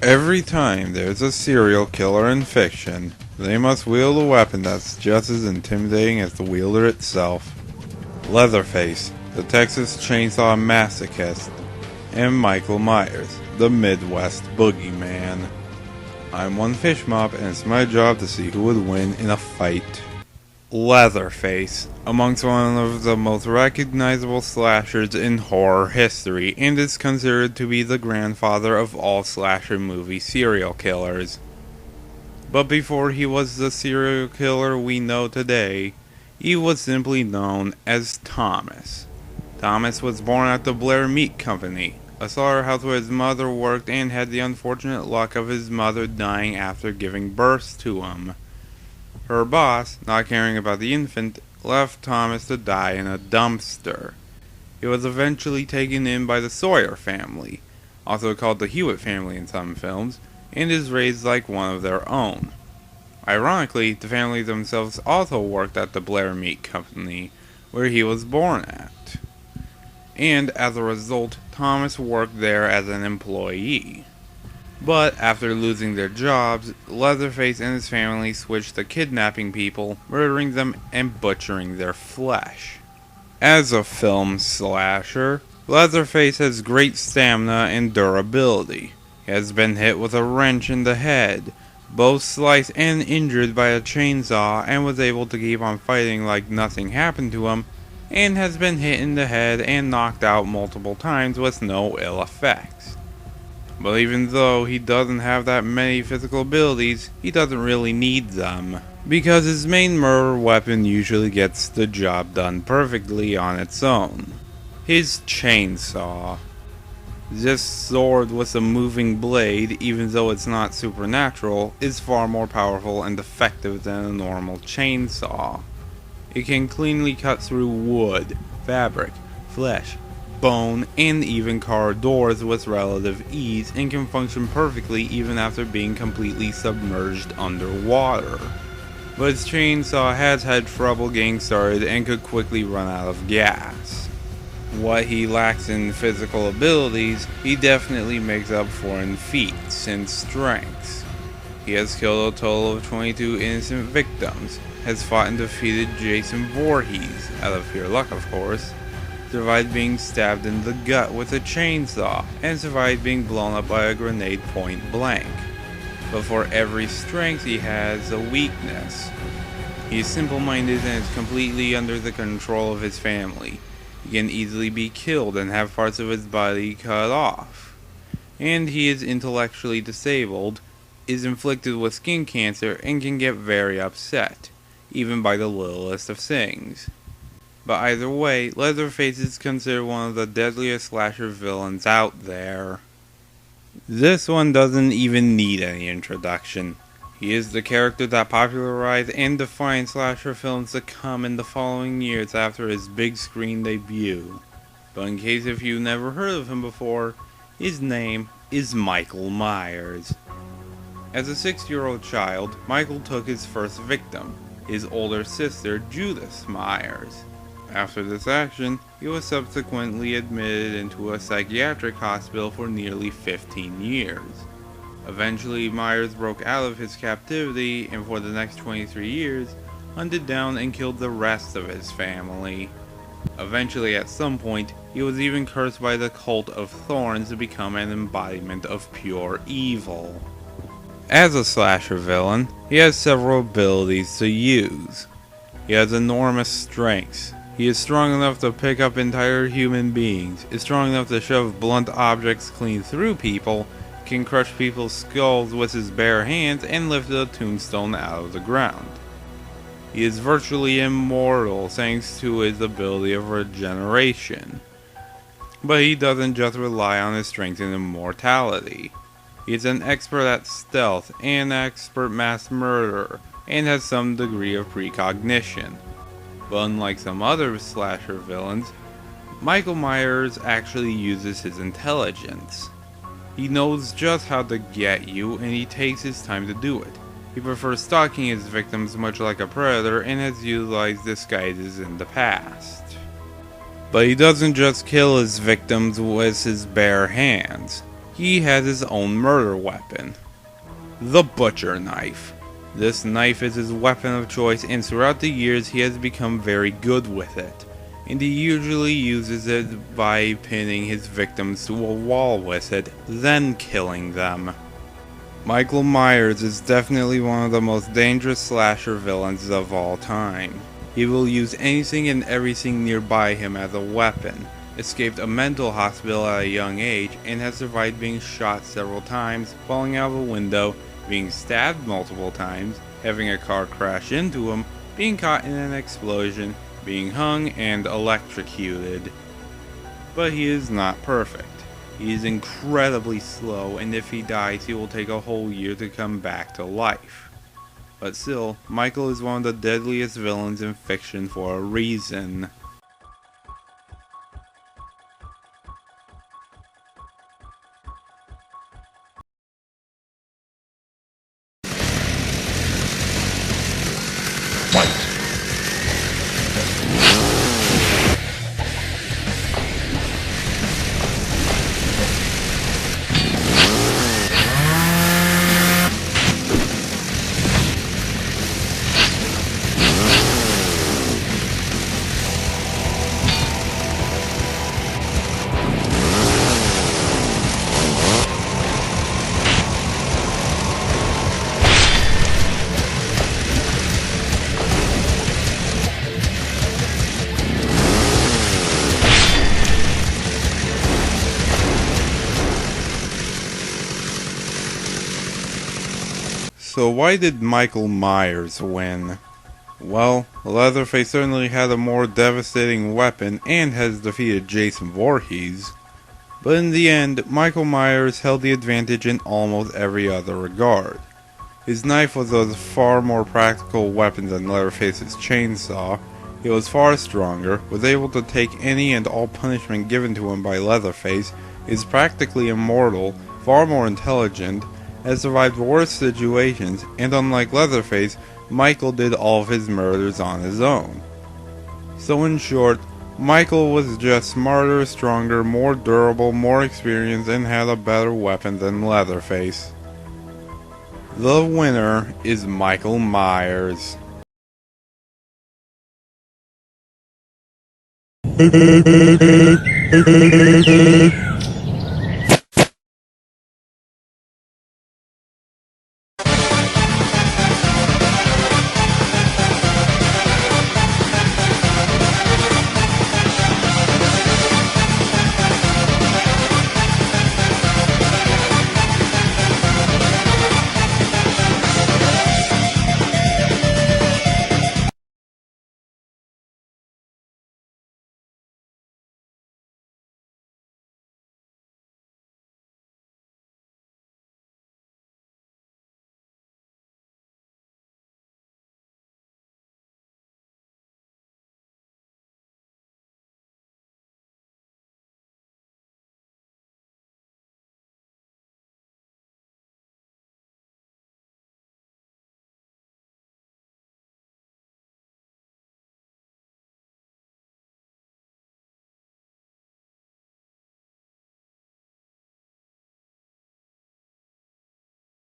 Every time there's a serial killer in fiction, they must wield a weapon that's just as intimidating as the wielder itself. Leatherface, the Texas Chainsaw Masochist, and Michael Myers, the Midwest Boogeyman. I'm one fish mob, and it's my job to see who would win in a fight. Leatherface, amongst one of the most recognizable slashers in horror history, and is considered to be the grandfather of all slasher movie serial killers. But before he was the serial killer we know today, he was simply known as Thomas. Thomas was born at the Blair Meat Company, a slaughterhouse where his mother worked, and had the unfortunate luck of his mother dying after giving birth to him. Her boss, not caring about the infant, left Thomas to die in a dumpster. He was eventually taken in by the Sawyer family, also called the Hewitt family in some films, and is raised like one of their own. Ironically, the family themselves also worked at the Blair Meat Company, where he was born at. And as a result, Thomas worked there as an employee. But after losing their jobs, Leatherface and his family switched to kidnapping people, murdering them, and butchering their flesh. As a film slasher, Leatherface has great stamina and durability. He has been hit with a wrench in the head, both sliced and injured by a chainsaw, and was able to keep on fighting like nothing happened to him, and has been hit in the head and knocked out multiple times with no ill effects. But even though he doesn't have that many physical abilities, he doesn't really need them, because his main murder weapon usually gets the job done perfectly on its own. His chainsaw. This sword with a moving blade, even though it's not supernatural, is far more powerful and effective than a normal chainsaw. It can cleanly cut through wood, fabric, flesh, bone, and even car doors with relative ease, and can function perfectly even after being completely submerged underwater. But his chainsaw has had trouble getting started and could quickly run out of gas. What he lacks in physical abilities, he definitely makes up for in feats and strengths. He has killed a total of 22 innocent victims, has fought and defeated Jason Voorhees, out of pure luck of course, survived being stabbed in the gut with a chainsaw, and survived being blown up by a grenade point blank. But for every strength he has a weakness. He is simple-minded and is completely under the control of his family. He can easily be killed and have parts of his body cut off. And he is intellectually disabled, is inflicted with skin cancer, and can get very upset, even by the littlest of things. But either way, Leatherface is considered one of the deadliest slasher villains out there. This one doesn't even need any introduction. He is the character that popularized and defined slasher films to come in the following years after his big screen debut. But in case if you've never heard of him before, his name is Michael Myers. As a 6-year-old child, Michael took his first victim, his older sister Judith Myers. After this action, he was subsequently admitted into a psychiatric hospital for nearly 15 years. Eventually, Myers broke out of his captivity, and for the next 23 years, hunted down and killed the rest of his family. Eventually, at some point, he was even cursed by the Cult of Thorns to become an embodiment of pure evil. As a slasher villain, he has several abilities to use. He has enormous strengths. He is strong enough to pick up entire human beings, is strong enough to shove blunt objects clean through people, can crush people's skulls with his bare hands, and lift a tombstone out of the ground. He is virtually immortal thanks to his ability of regeneration. But he doesn't just rely on his strength and immortality. He is an expert at stealth, an expert mass murderer, and has some degree of precognition. But unlike some other slasher villains, Michael Myers actually uses his intelligence. He knows just how to get you, and he takes his time to do it. He prefers stalking his victims much like a predator, and has utilized disguises in the past. But he doesn't just kill his victims with his bare hands. he has his own murder weapon, the butcher knife. This knife is his weapon of choice, and throughout the years he has become very good with it, and he usually uses it by pinning his victims to a wall with it, then killing them. Michael Myers is definitely one of the most dangerous slasher villains of all time. He will use anything and everything nearby him as a weapon, escaped a mental hospital at a young age, and has survived being shot several times, falling out of a window, being stabbed multiple times, having a car crash into him, being caught in an explosion, being hung, and electrocuted. But he is not perfect. He is incredibly slow, and if he dies, he will take a whole year to come back to life. But still, Michael is one of the deadliest villains in fiction for a reason. Fight! So why did Michael Myers win? Well, Leatherface certainly had a more devastating weapon and has defeated Jason Voorhees, but in the end, Michael Myers held the advantage in almost every other regard. His knife was a far more practical weapon than Leatherface's chainsaw. He was far stronger, was able to take any and all punishment given to him by Leatherface, is practically immortal, far more intelligent, has survived worse situations, and unlike Leatherface, Michael did all of his murders on his own. So in short, Michael was just smarter, stronger, more durable, more experienced, and had a better weapon than Leatherface. The winner is Michael Myers.